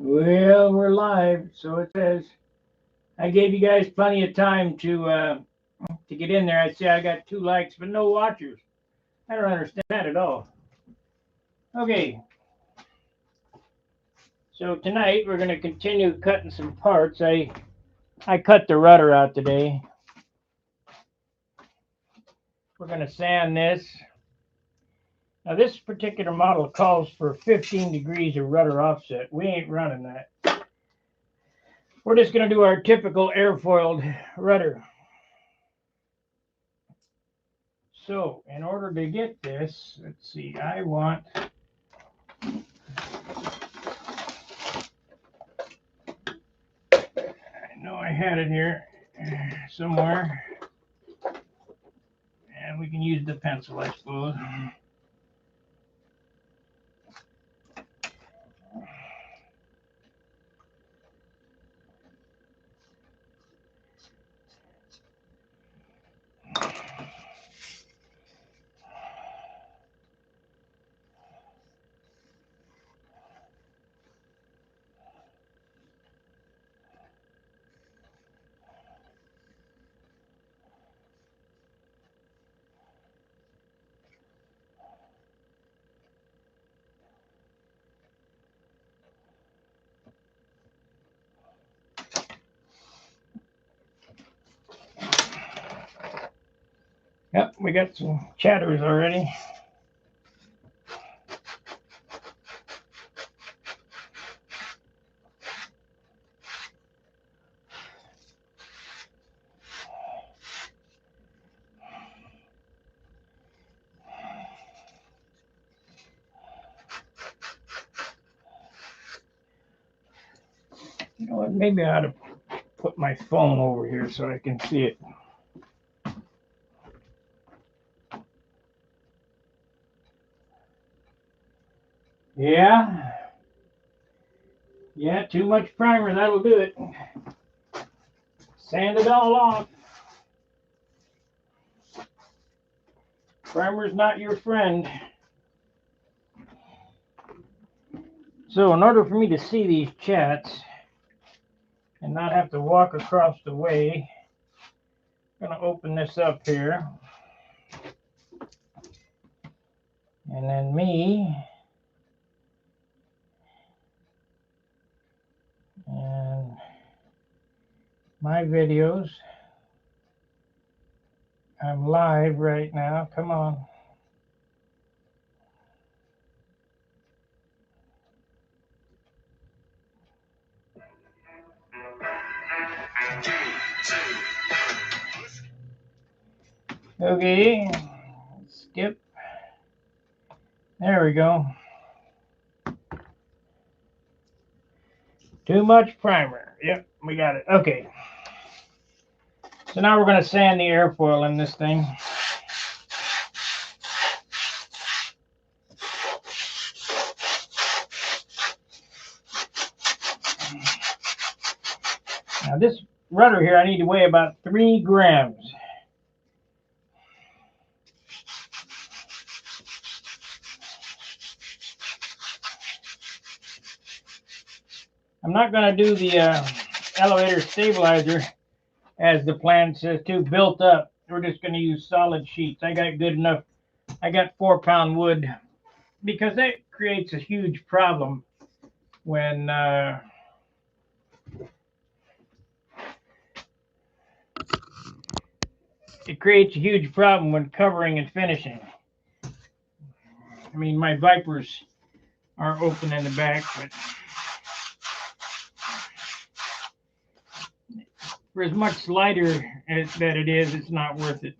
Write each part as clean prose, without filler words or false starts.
Well, we're live, so it says. I gave you guys plenty of time to get in there. I see I got 2 likes, but no watchers. I don't understand that at all. Okay, so tonight we're going to continue cutting some parts. I cut the rudder out today. We're going to sand this. Now this particular model calls for 15 degrees of rudder offset. We ain't running that. We're just going to do our typical airfoiled rudder. So in order to get this, let's see, I know I had it here somewhere, and we can use the pencil, I suppose. Yep, we got some chatters already. You know what, maybe I ought to put my phone over here so I can see it. Yeah, too much primer, that'll do it. Sand it all off. Primer's not your friend. So in order for me to see these chats and not have to walk across the way, I'm going to open this up here. And then me and my videos. I'm live right now. Come on. Okay. Skip. There we go. Too much primer. Yep, we got it. Okay. So now we're going to sand the airfoil in this thing. Now this rudder here, I need to weigh about 3 grams. I'm not going to do the elevator stabilizer as the plan says to, built up. We're just going to use solid sheets. I got good enough. I got 4-pound wood because that creates a huge problem when covering and finishing. I mean, my Vipers are open in the back, but for as much lighter that it is, it's not worth it.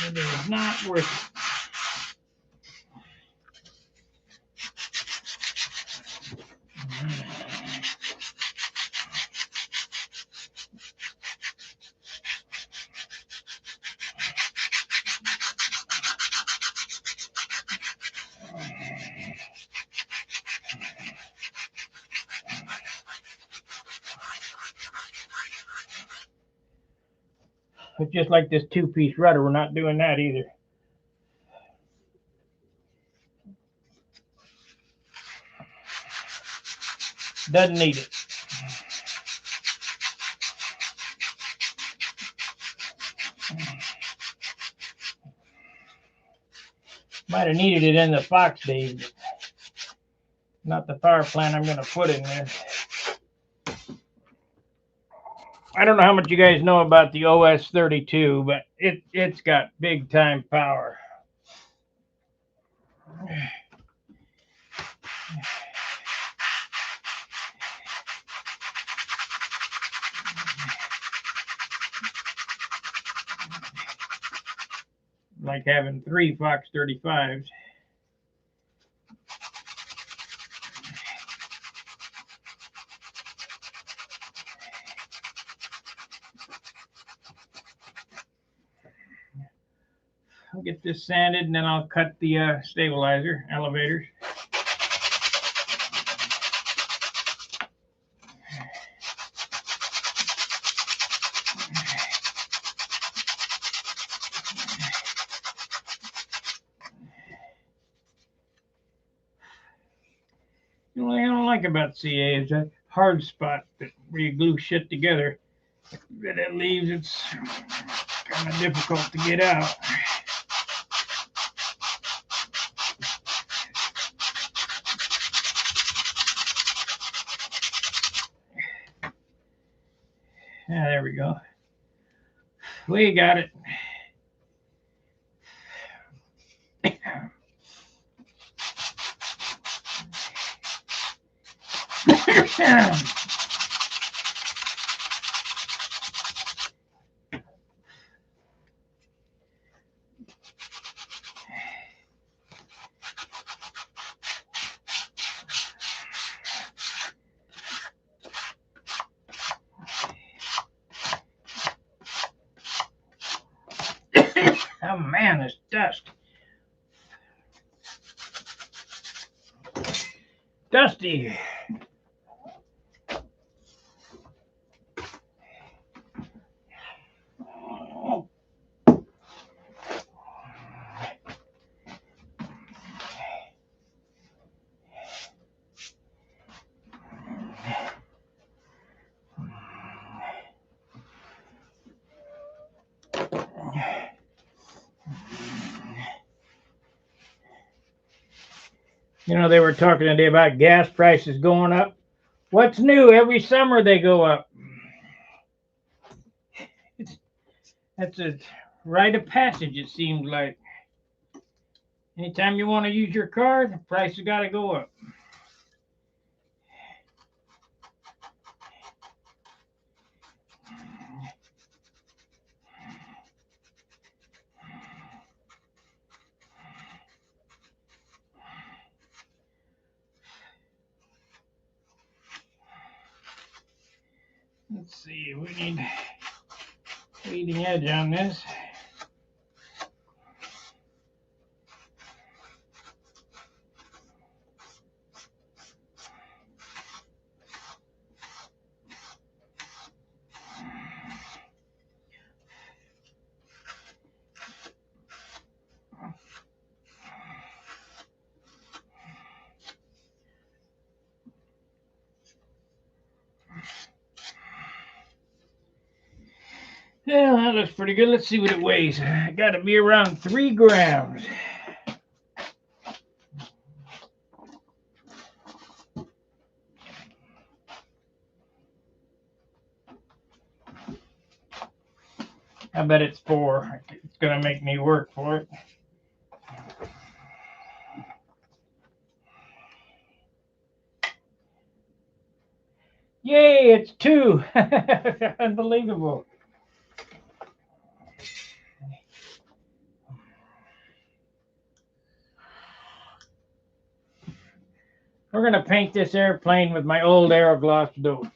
It is not worth it. It's just like this two-piece rudder. We're not doing that either. Doesn't need it. Might have needed it in the Fox days, but not the power plant I'm going to put in there. I don't know how much you guys know about the OS32, but it's got big time power. Like having 3 Fox 35s. I'll get this sanded and then I'll cut the stabilizer elevators. The only thing I don't like about CA is that hard spot where you glue shit together. That it leaves, it's kind of difficult to get out. Yeah, there we go. We got it. Oh man, this dust. Dusty. You know, they were talking today about gas prices going up. What's new? Every summer they go up. That's a rite of passage, it seems like. Anytime you want to use your car, the price has got to go up. Let's see, we need leading edge on this. Yeah, that looks pretty good. Let's see what it weighs. Got to be around 3 grams. I bet it's 4. It's going to make me work for it. Yay, it's 2. Unbelievable. We're going to paint this airplane with my old Aerogloss dope.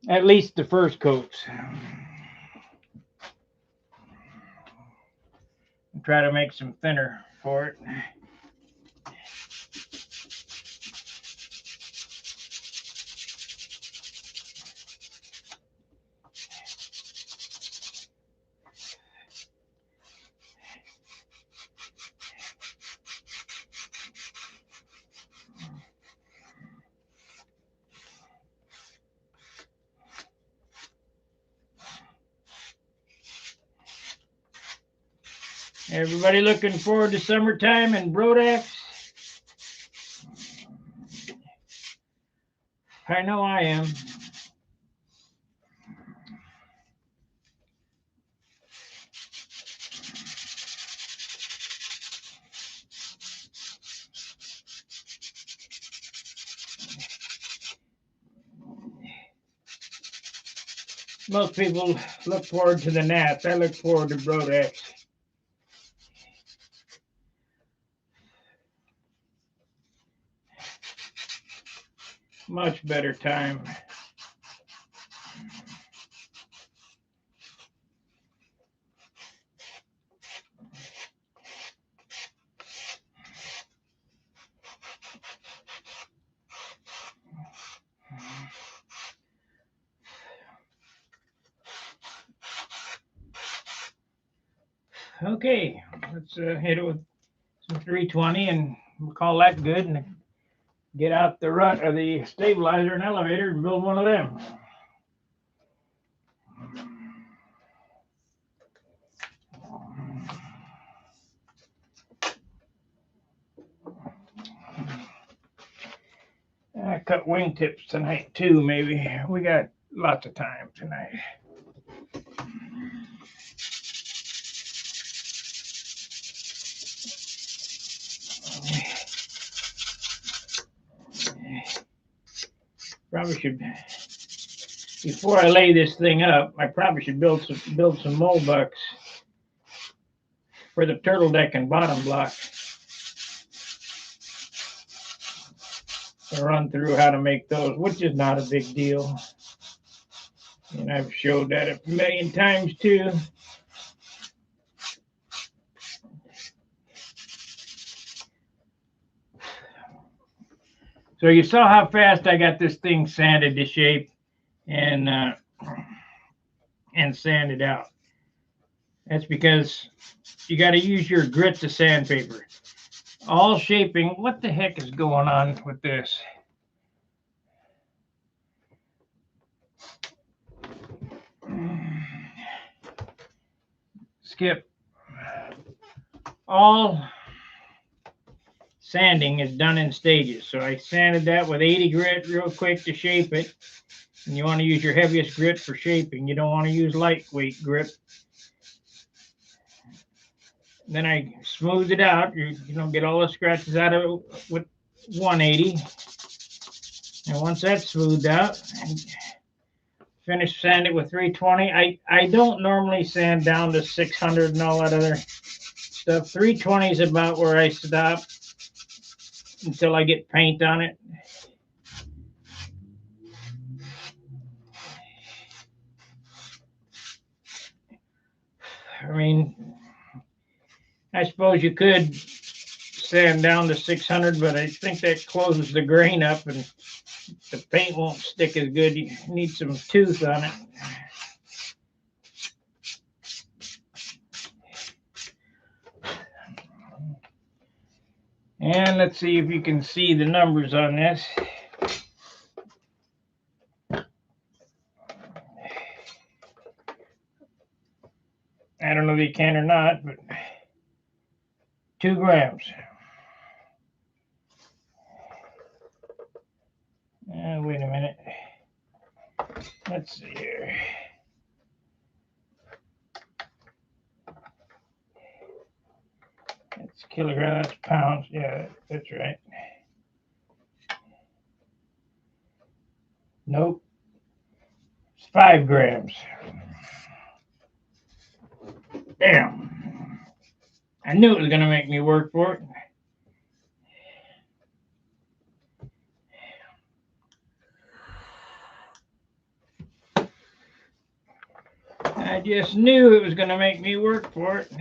At least the first coats. Try to make some thinner for it. Everybody looking forward to summertime and Brodax? I know I am. Most people look forward to the gnats. I look forward to Brodax. Much better time. Okay, let's hit it with some 320 and we'll call that good and get out the rut of the stabilizer and elevator and build one of them. I cut wingtips tonight too, maybe. We got lots of time tonight. Probably should, before I lay this thing up, I probably should build some mold bucks for the turtle deck and bottom block. I'll run through how to make those, which is not a big deal. And I've showed that a million times too. So you saw how fast I got this thing sanded to shape and sanded out. That's because you got to use your grit to sandpaper. All shaping. What the heck is going on with this? Skip. All sanding is done in stages. So I sanded that with 80 grit real quick to shape it. And you want to use your heaviest grit for shaping. You don't want to use lightweight grit. Then I smoothed it out. You know, get all the scratches out of it with 180. And once that's smoothed out, finish sand it with 320. I don't normally sand down to 600 and all that other stuff. 320 is about where I stop until I get paint on it. I mean, I suppose you could sand down to 600, but I think that closes the grain up and the paint won't stick as good. You need some tooth on it. And let's see if you can see the numbers on this. I don't know if you can or not, but 2 grams. Wait a minute. Let's see here. That's kilograms, that's pounds. Yeah, that's right. Nope. It's 5 grams. Damn. I knew it was going to make me work for it. I just knew it was going to make me work for it.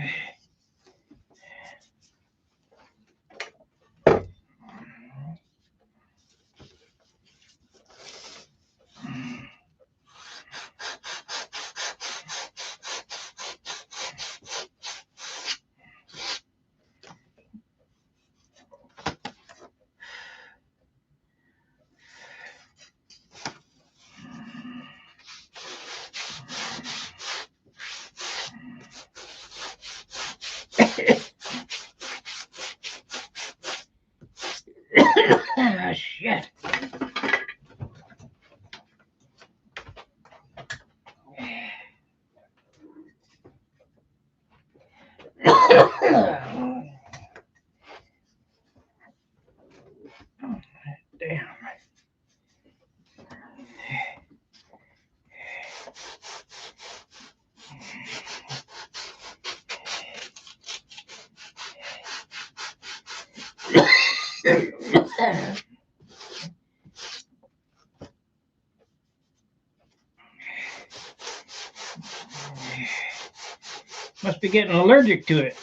Must be getting allergic to it.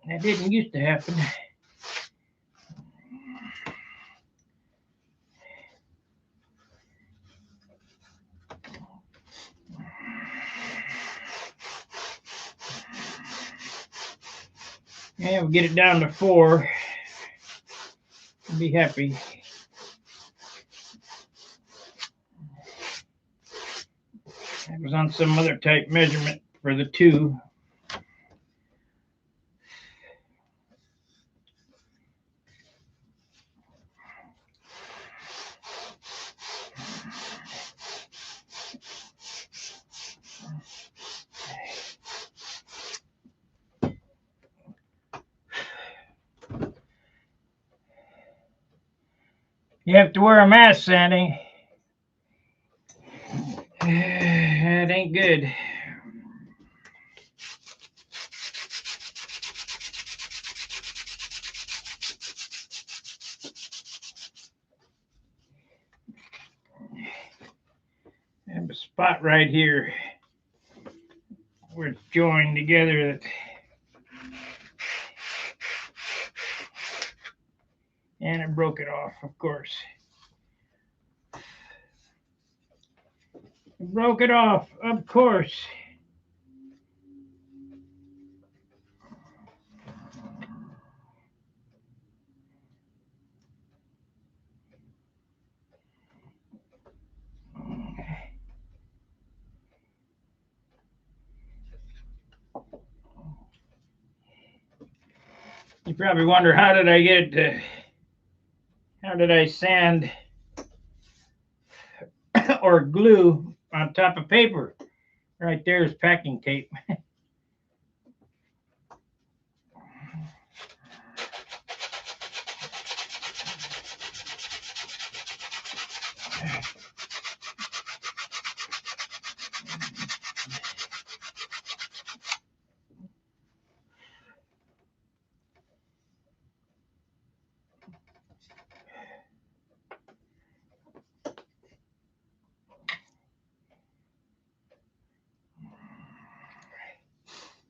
That didn't used to happen. Yeah, we'll get it down to 4. I'll be happy. It was on some other type measurement for the 2. You have to wear a mask, Sandy. That ain't good. I have a spot right here where it's joined together. And I broke it off, of course. I broke it off, of course. You probably wonder, how did I sand or glue on top of paper? Right there is packing tape.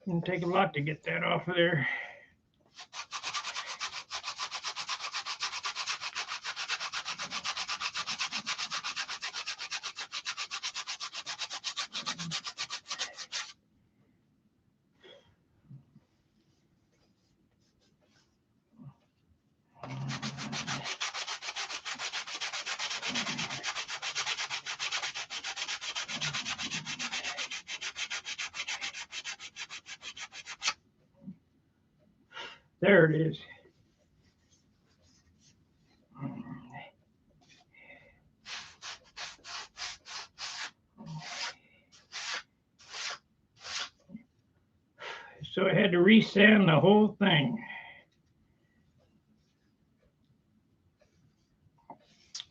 It'll take a lot to get that off of there. There it is. So I had to resand the whole thing.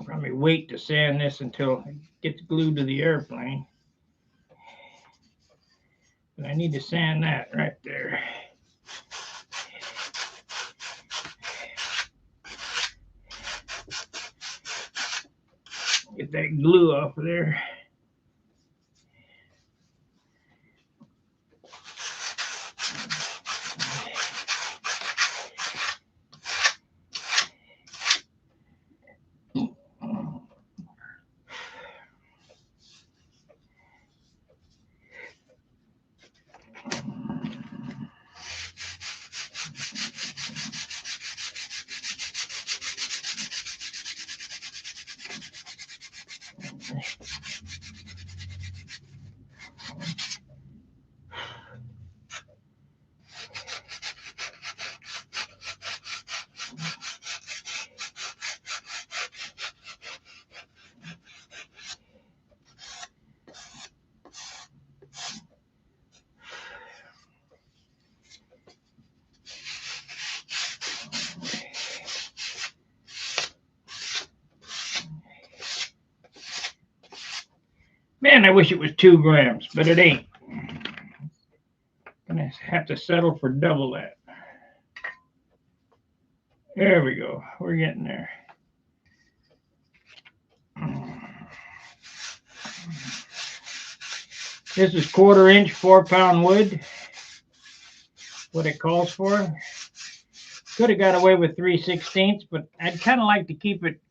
Probably wait to sand this until it gets glued to the airplane. But I need to sand that right there. Get that glue off of there. Man, I wish it was 2 grams, but it ain't. Gonna have to settle for double that. There we go. We're getting there. This is 1/4 inch, 4-pound wood. What it calls for. Could have got away with 3/16, but I'd kind of like to keep it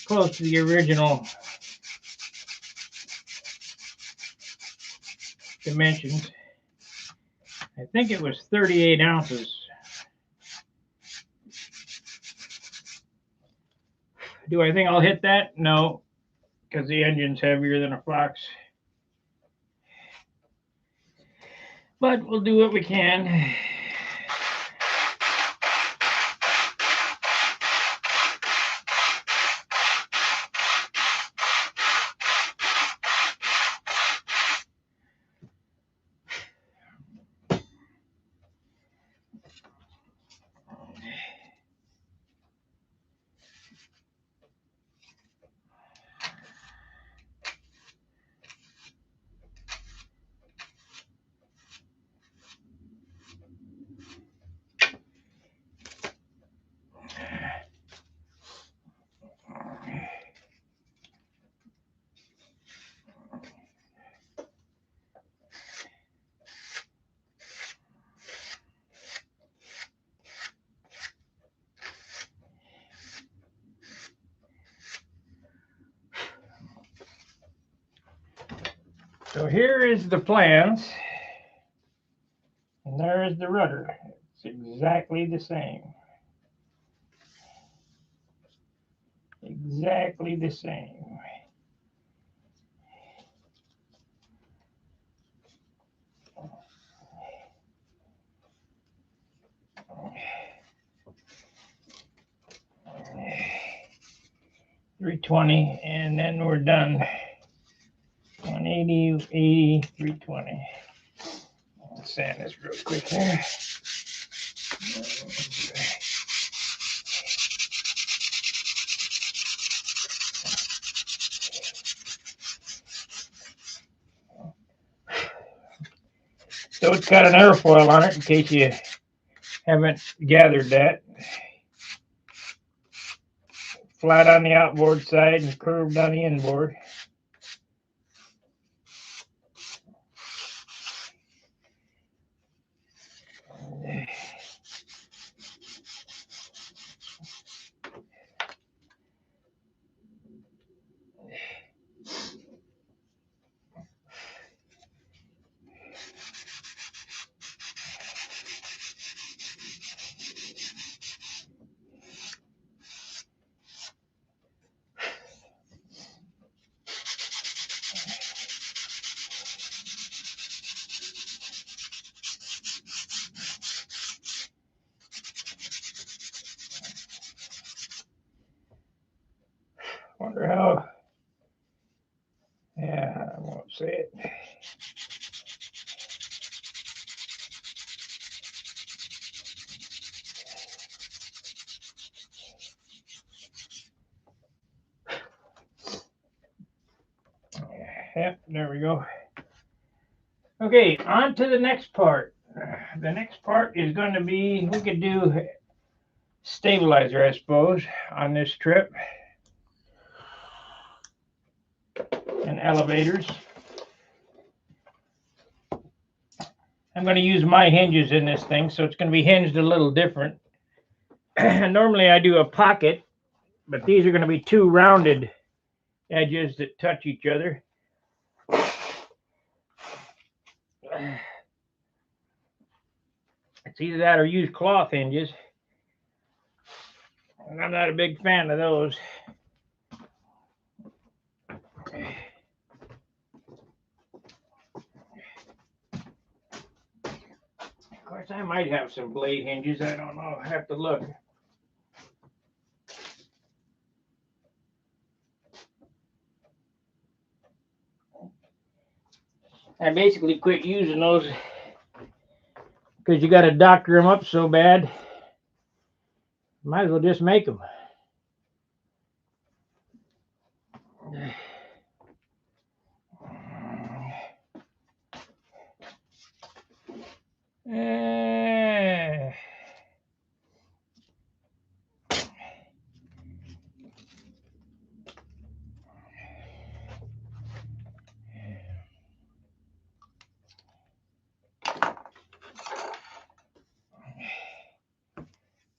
close to the original dimensions. I think it was 38 ounces. Do I think I'll hit that? No, because the engine's heavier than a Fox. But we'll do what we can. So here is the plans, and there is the rudder. It's exactly the same. Exactly the same. $320, and then we're done. 180, 80, 320. I'll sand this real quick here. So it's got an airfoil on it, in case you haven't gathered that. Flat on the outboard side and curved on the inboard. Wonder how. Yeah, I won't say it. Yep, there we go. Okay, on to the next part. The next part is going to be, we could do stabilizer, I suppose, on this trip. And elevators. I'm going to use my hinges in this thing, so it's going to be hinged a little different. Normally I do a pocket, but these are going to be two rounded edges that touch each other. It's either that or use cloth hinges. And I'm not a big fan of those. Of course, I might have some blade hinges. I don't know. I have to look. I basically quit using those because you got to doctor them up so bad. Might as well just make them.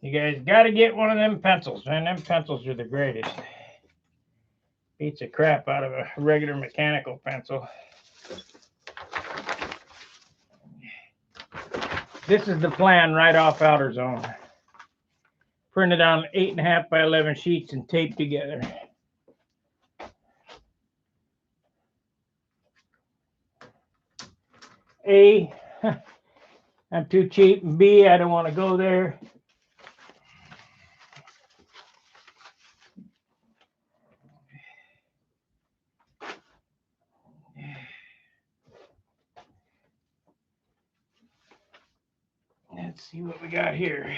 You guys got to get one of them pencils, man. Them pencils are the greatest. Beats the crap out of a regular mechanical pencil. This is the plan right off Outer Zone. Printed on 8.5 by 11 sheets and taped together. A, I'm too cheap, and B, I don't want to go there. Let's see what we got here.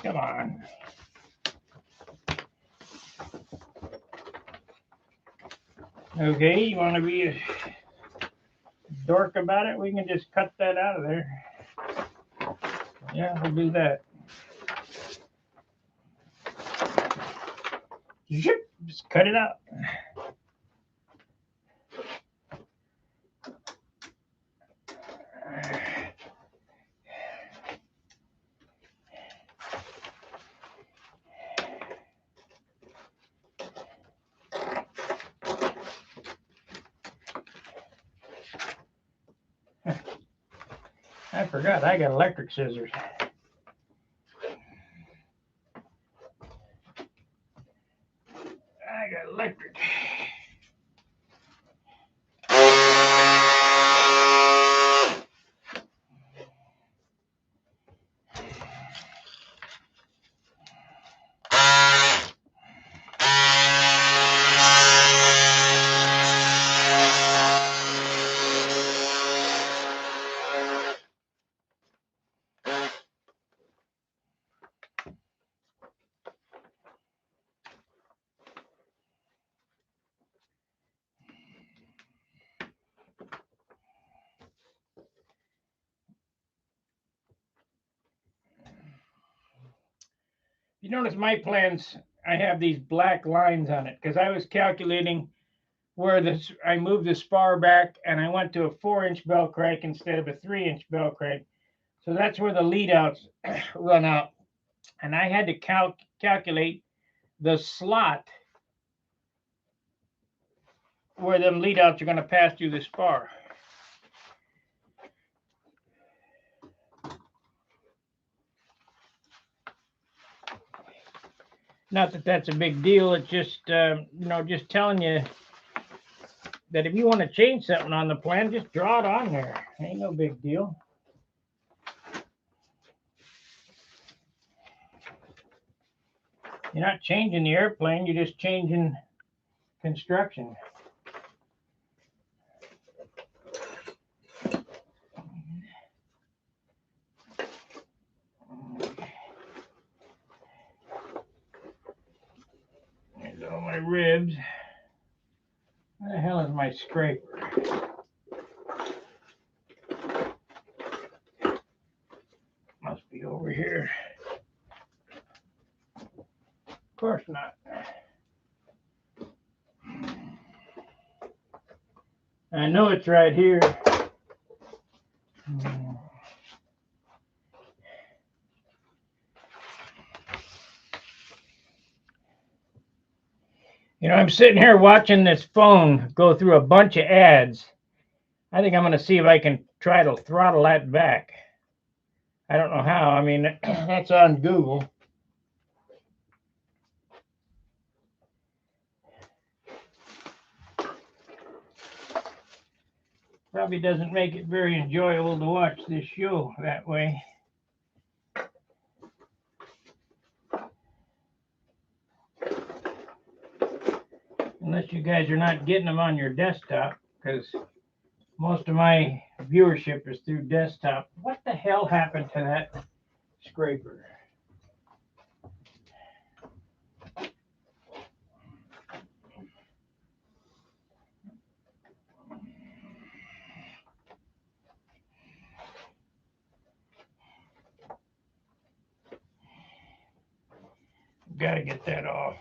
Come on. Okay, you want to be a dork about it? We can just cut that out of there. Yeah, we'll do that. Just cut it out. I forgot, I got electric scissors. I got electric. You notice my plans, I have these black lines on it because I was calculating where this, I moved the spar back and I went to a 4-inch bell crank instead of a 3-inch bell crank. So that's where the lead outs run out. And I had to calculate the slot where them lead outs are going to pass through the spar. Not that that's a big deal. It's just, just telling you that if you want to change something on the plan, just draw it on there. Ain't no big deal. You're not changing the airplane, you're just changing construction. There's all my ribs. Where the hell is my scraper? Must be over here. Of course not. I know it's right here. I'm sitting here watching this phone go through a bunch of ads. I think I'm going to see if I can try to throttle that back. I don't know how. I mean, that's on Google. Probably doesn't make it very enjoyable to watch this show that way. Unless you guys are not getting them on your desktop, because most of my viewership is through desktop. What the hell happened to that scraper? got to get that off.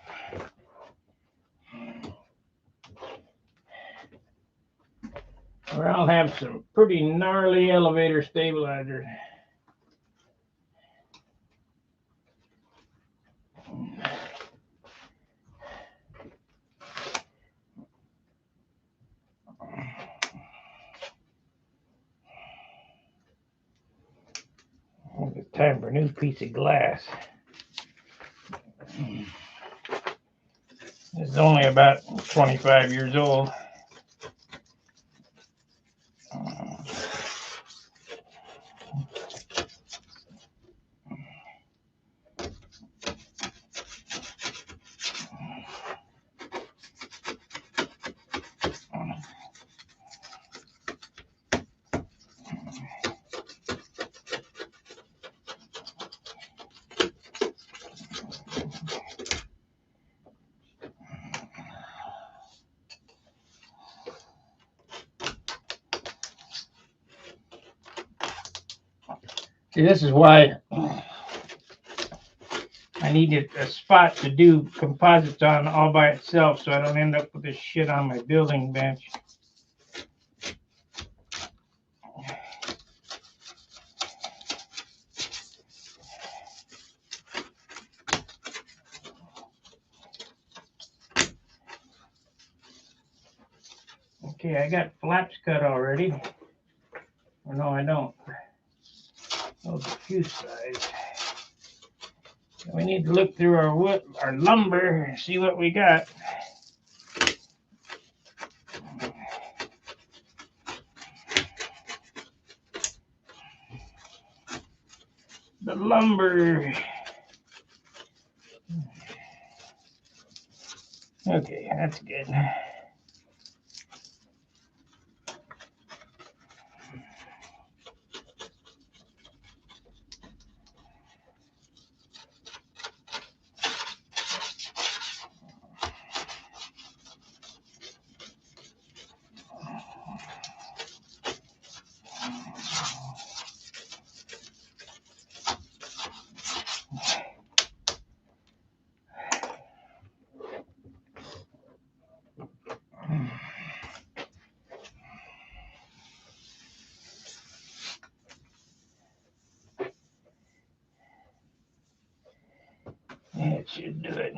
Or I'll have some pretty gnarly elevator stabilizers. It's time for a new piece of glass. This is only about 25 years old. See, this is why I needed a spot to do composites on all by itself so I don't end up with this shit on my building bench. Okay, I got flaps cut already. Or no, I don't. Those diffuse size. We need to look through our wood, our lumber, and see what we got. The lumber. Okay, that's good. That should do it.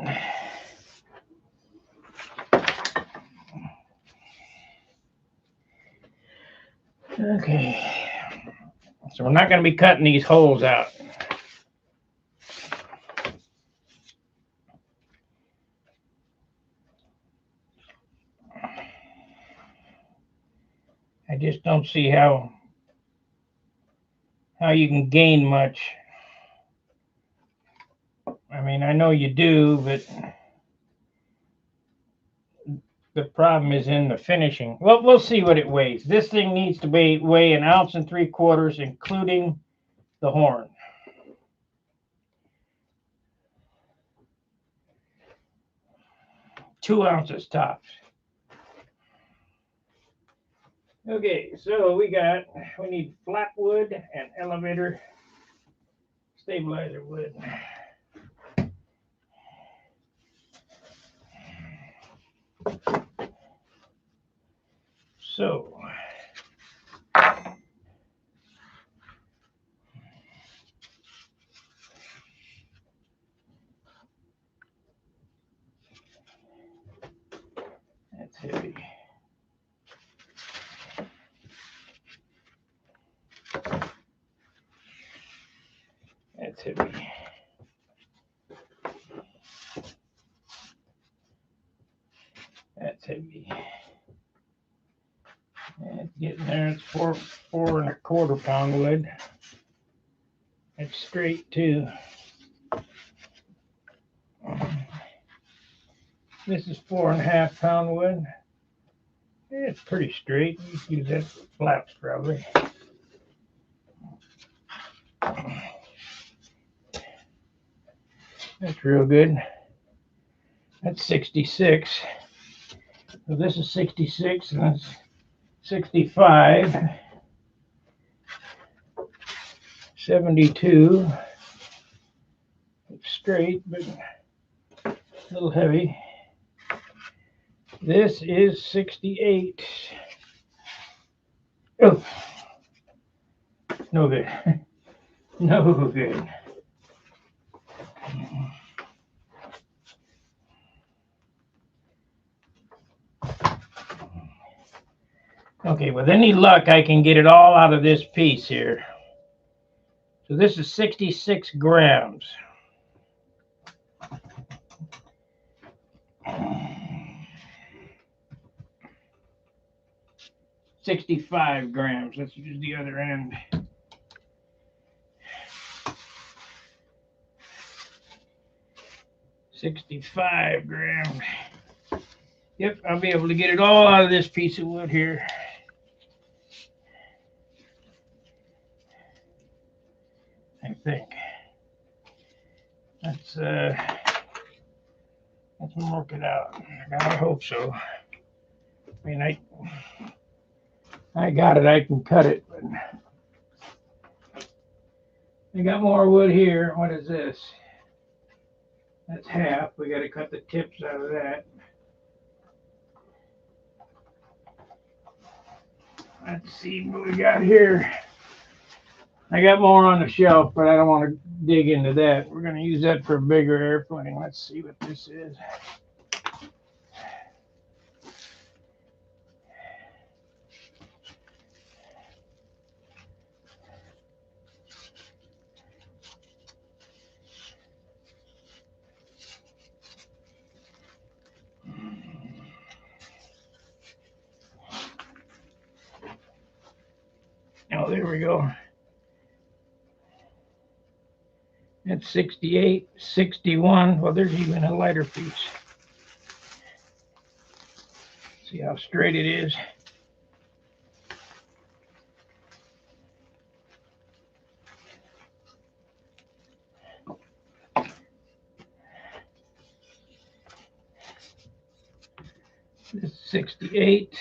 Okay. So we're not going to be cutting these holes out. I just don't see how you can gain much. I mean, I know you do, but the problem is in the finishing. Well, we'll see what it weighs. This thing needs to weigh 1 3/4 ounces, including the horn. Two ounces tops. Okay, so we need flat wood and elevator stabilizer wood. So that's heavy. That's heavy. That's heavy. It's getting there. It's 4 1/4 pound wood. It's straight too. This is 4 1/2 pound wood. It's pretty straight. You can use that for flaps probably. That's real good. That's 66. So this is 66, and that's 65. 72. It's straight, but a little heavy. This is 68. Oh, no good. No good. Okay, with any luck, I can get it all out of this piece here. So this is 66 grams. $65. Let's use the other end. $65. Yep, I'll be able to get it all out of this piece of wood here. I think. Let's work it out. I hope so. I mean, I got it. I can cut it, but I got more wood here. What is this? That's half. We got to cut the tips out of that. Let's see what we got here. I got more on the shelf, but I don't want to dig into that. We're going to use that for a bigger airplane. Let's see what this is. Oh, there we go. That's 68, 61. Well, there's even a lighter piece. See how straight it is. This is 68.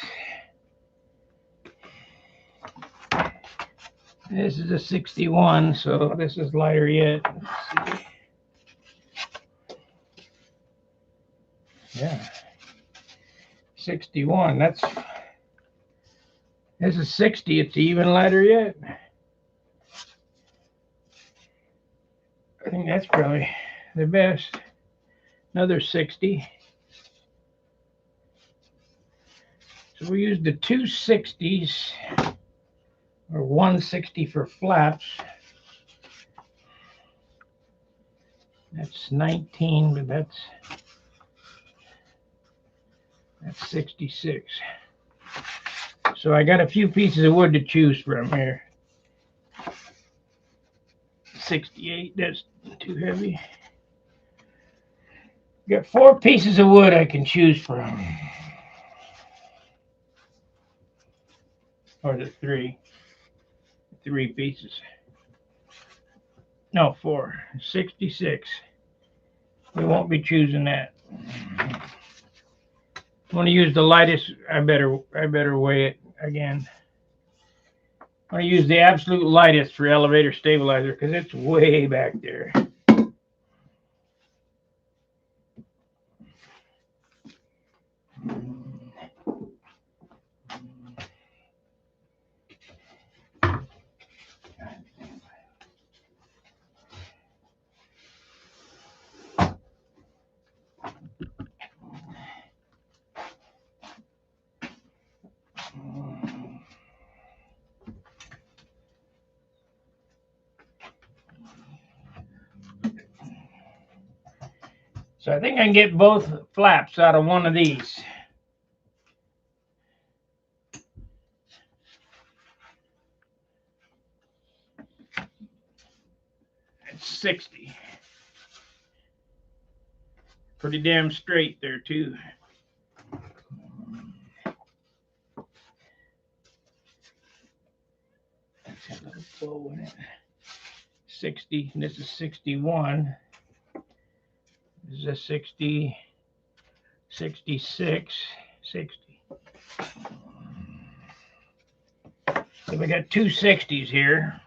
This is a 61, so this is lighter yet. Let's see. Yeah. 61. This is 60. It's even lighter yet. I think that's probably the best. Another 60. So we used the 260s, or 160 for flaps. That's 19, but that's 66. So I got a few pieces of wood to choose from here. 68, that's too heavy. Got 4 pieces of wood I can choose from. Or the 3 pieces. No, 4. 66. We won't be choosing that. I want to use the lightest. I better weigh it again. I want to use the absolute lightest for elevator stabilizer because it's way back there. So I think I can get both flaps out of one of these. It's 60. Pretty damn straight there too. That's a little flow in it. 60, and this is 61. This is a 60, 66, 60. So we got 2 60s here.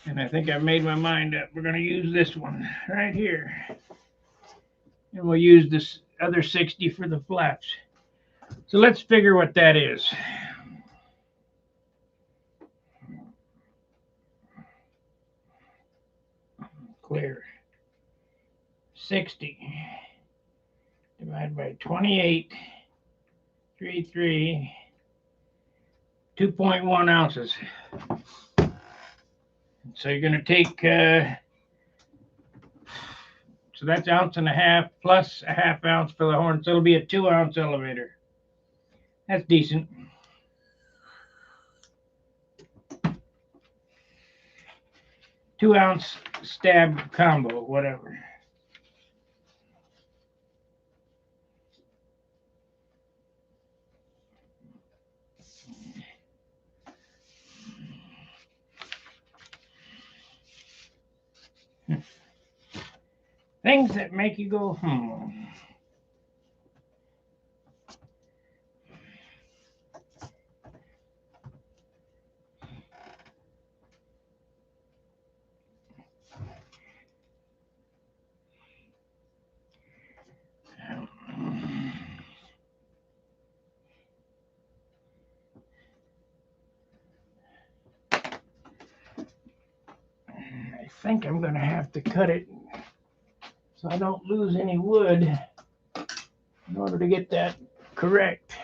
And And I think I've made my mind up. We're going to use this one right here. And we'll use this other 60 for the flaps. So let's figure what that is. Clear. 60 divided by 28, 33, 2.1 ounces. So you're going to take, so that's 1.5 ounces plus a 1/2 ounce for the horn. So it'll be a 2-ounce elevator. That's decent. Two-ounce stab combo, whatever. Things that make you go, I think I'm going to have to cut it so I don't lose any wood in order to get that correct.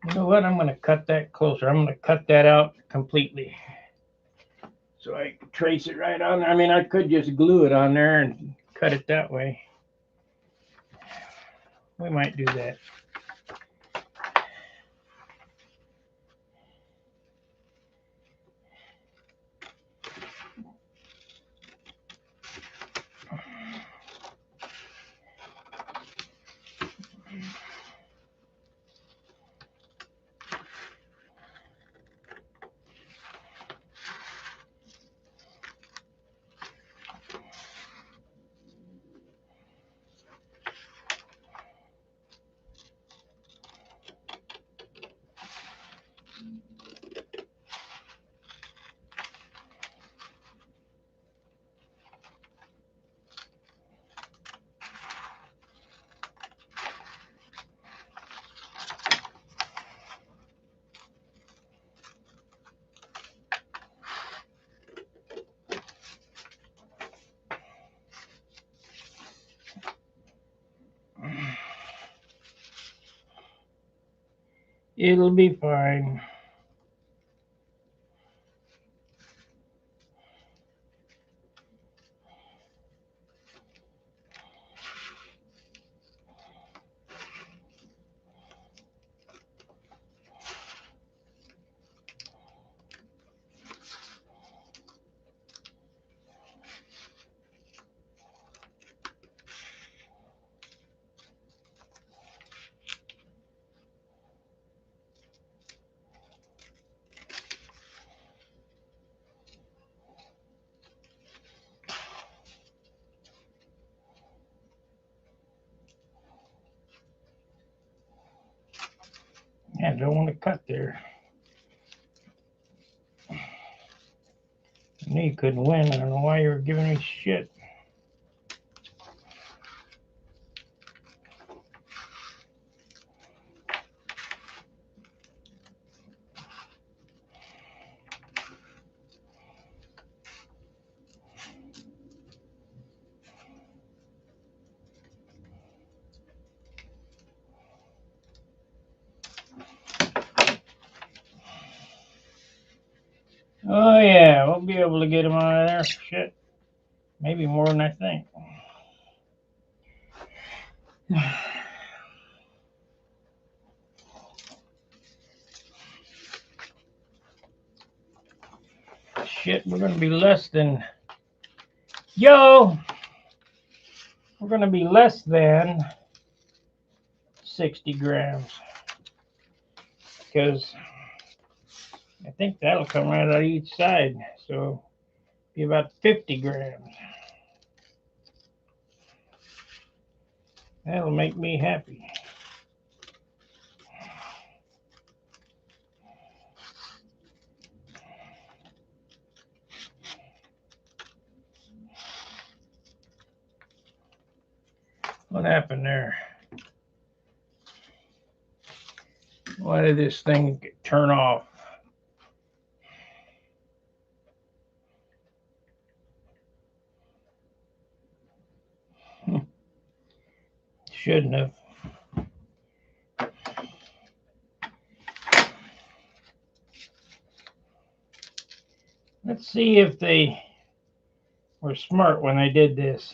You know what? I'm going to cut that closer. I'm going to cut that out completely. So I can trace it right on there. I mean, I could just glue it on there and cut it that way. We might do that. It'll be fine. Yeah, don't want to cut there. I knew you couldn't win. I don't know why you were giving me shit. Oh yeah, we'll be able to get him out of there. Shit, maybe more than I think. Shit, we're gonna be less than. Yo, we're gonna be less than 60 grams. Because I think that'll come right out of each side. So be about 50 grams. That'll make me happy. What happened there? Why did this thing turn off? Shouldn't have. Let's see if they were smart when they did this.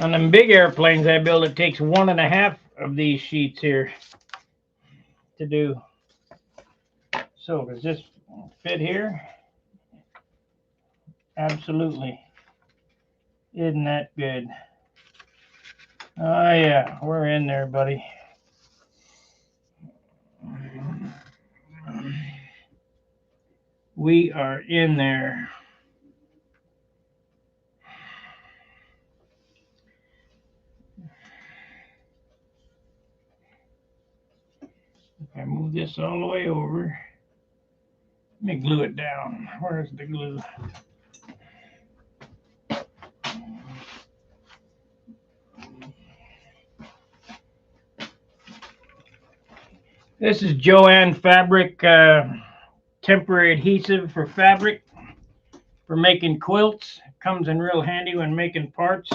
On them big airplanes I build, it takes 1.5 of these sheets here to do. So does this fit here? Absolutely. Isn't that good? Oh yeah, we're in there, buddy. We are in there. If I move this all the way over, let me glue it down. Where's the glue? This is Joann Fabric temporary adhesive for fabric for making quilts. It comes in real handy when making parts.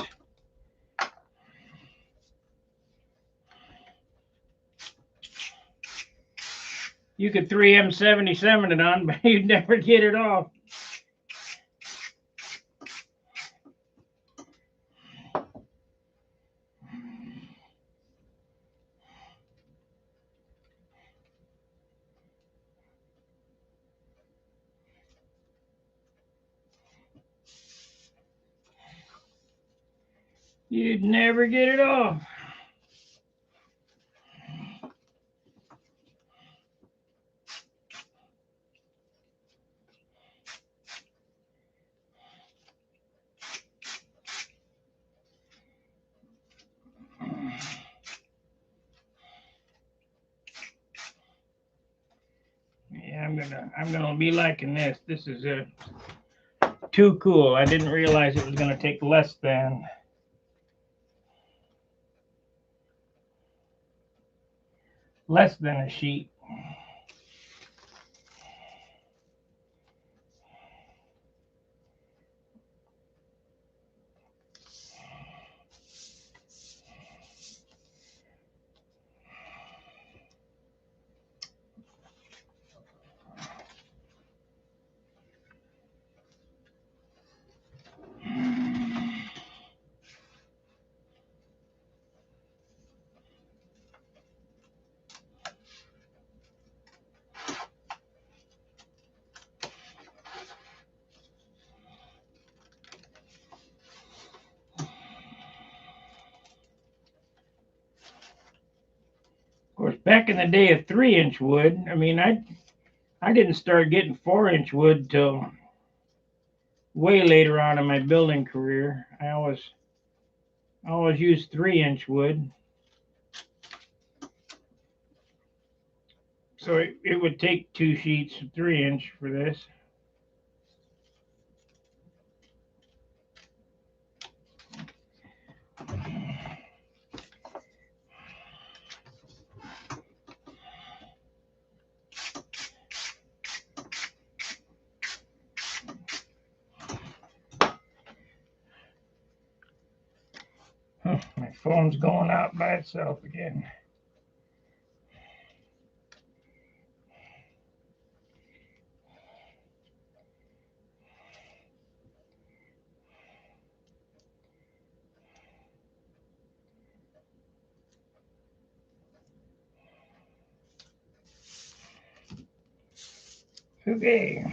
You could 3M77 it on, but you'd never get it off. You'd never get it off. Yeah, I'm gonna be liking this. This is too cool. I didn't realize it was gonna take less than a sheet. Of course, back in the day of 3-inch wood, I mean, I didn't start getting 4-inch wood till way later on in my building career. I always used 3-inch wood. So it would take 2 sheets of 3-inch for this. My phone's going out by itself again. Okay.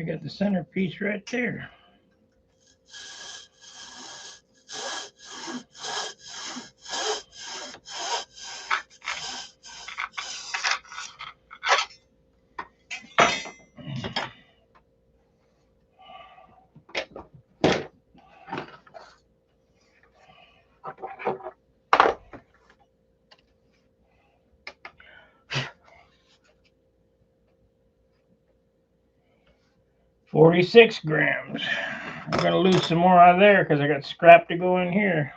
we got the centerpiece right there. $46 grams. I'm gonna lose some more out of there because I got scrap to go in here.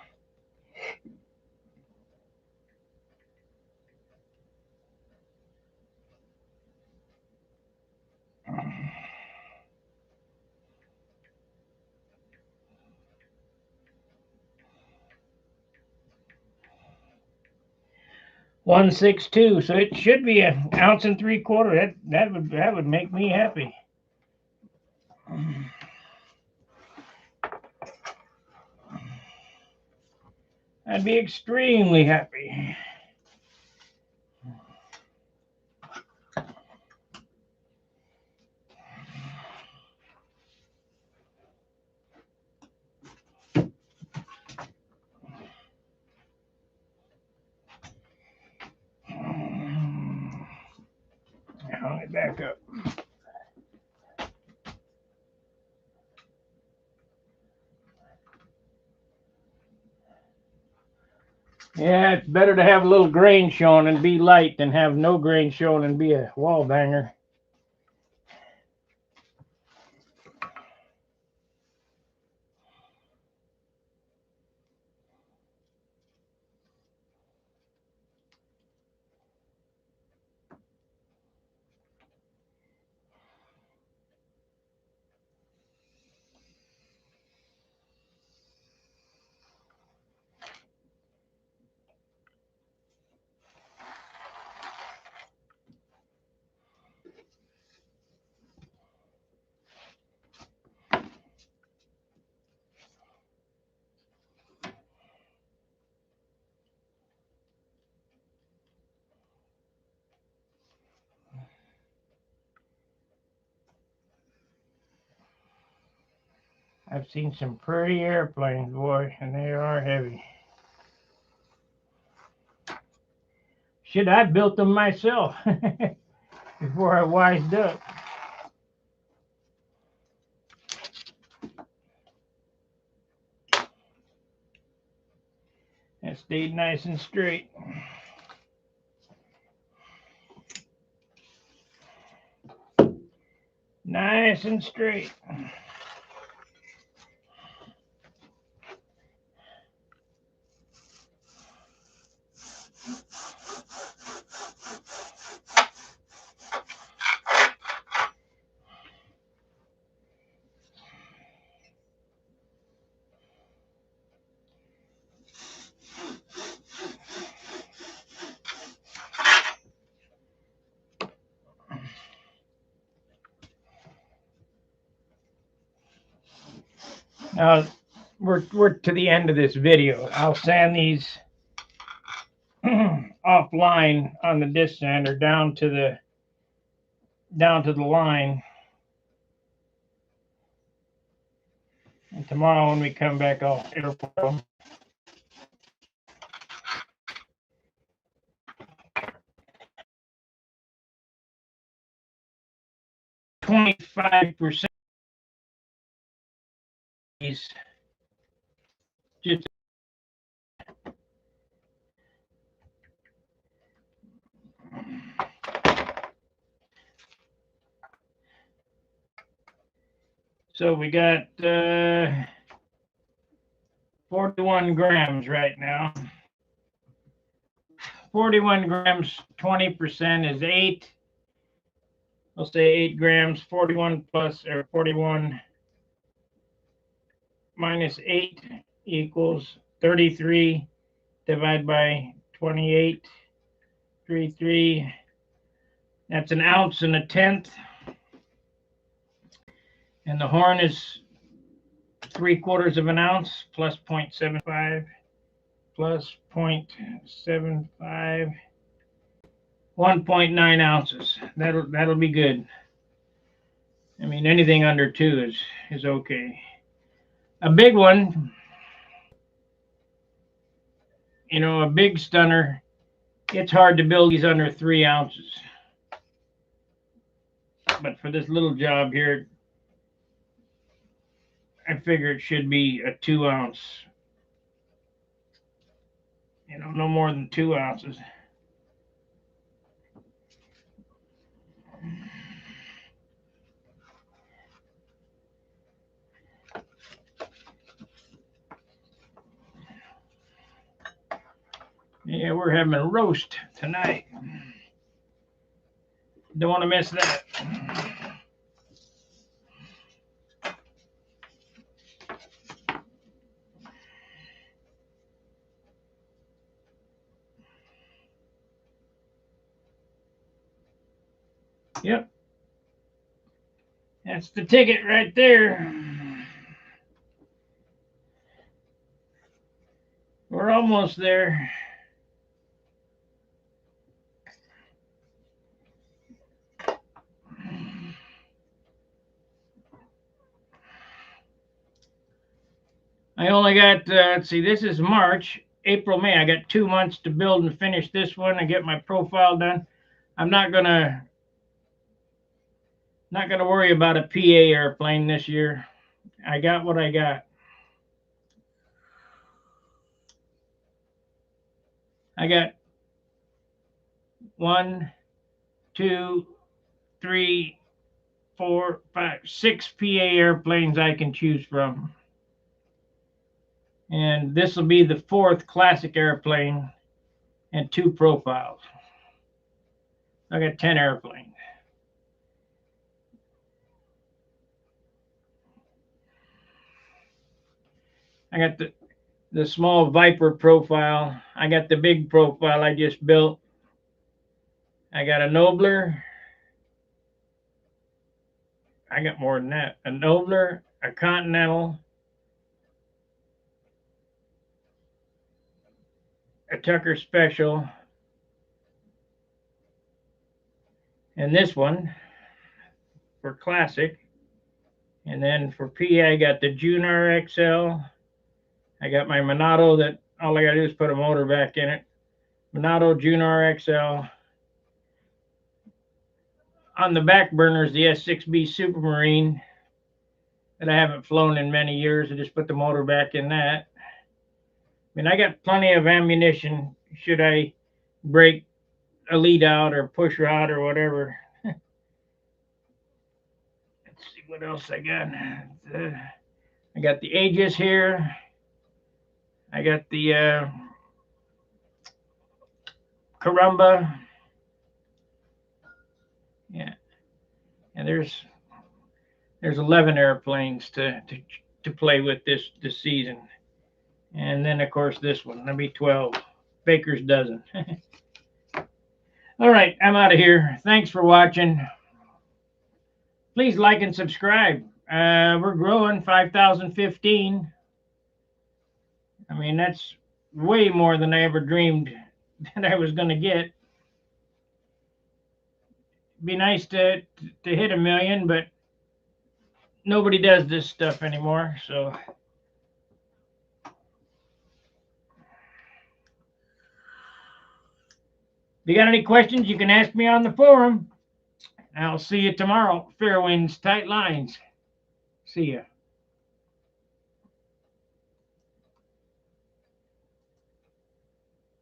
$162, so it should be an ounce and 3/4. That would make me happy. I'd be extremely happy. I hung it back up. Yeah, it's better to have a little grain showing and be light than have no grain showing and be a wall banger. I've seen some pretty airplanes, boy, and they are heavy. Shit, I built them myself before I wised up. That stayed nice and straight. Nice and straight. Now we're to the end of this video. I'll sand these offline on the disc sander down to the line. And tomorrow when we come back, I'll airfoil. 25% just so we got 41 grams right now. 41 grams, 20% is 8. I'll say 8 grams. 41 plus or 41 minus 8 equals 33 divided by 28. 33. That's an ounce and a tenth. And the horn is 3/4 of an ounce plus 0.75 plus 0.75, 1.9 ounces. That'll be good. I mean, anything under 2 is okay. A big one, you know, a big stunner, it's hard to build these under 3 ounces. But for this little job here, I figure it should be a 2 ounce. You know, no more than 2 ounces. Yeah, we're having a roast tonight. Don't want to miss that. Yep. That's the ticket right there. We're almost there. I only got, let's see, this is March, April, May. I got 2 months to build and finish this one and get my profile done. I'm not gonna worry about a PA airplane this year. I got what I got. I got 1, 2, 3, 4, 5, 6 PA airplanes I can choose from. And this will be the 4th classic airplane and 2 profiles. I got 10 airplanes. I got the small Viper profile. I got the big profile I just built. I got a Nobler. I got more than that. A Nobler, a Continental, a Tucker Special, and this one for classic. And then for PA, I got the Junar XL. I got my Monado that all I got to do is put a motor back in it. Monado Junar XL. On the back burner is the S6B Supermarine that I haven't flown in many years. I just put the motor back in that. I mean, I got plenty of ammunition should I break a lead out or push rod or whatever. Let's see what else I got. I got the Aegis here. I got the Carumba. Yeah, and there's 11 airplanes to play with this season, and then of course this one. That'll be 12. Baker's dozen. All right, I'm out of here. Thanks for watching. Please like and subscribe. We're growing 5,015. I mean, that's way more than I ever dreamed that I was going to get. Be nice to hit 1,000,000, but nobody does this stuff anymore. So if you got any questions, you can ask me on the forum. I'll see you tomorrow. Fair winds, tight lines. See ya.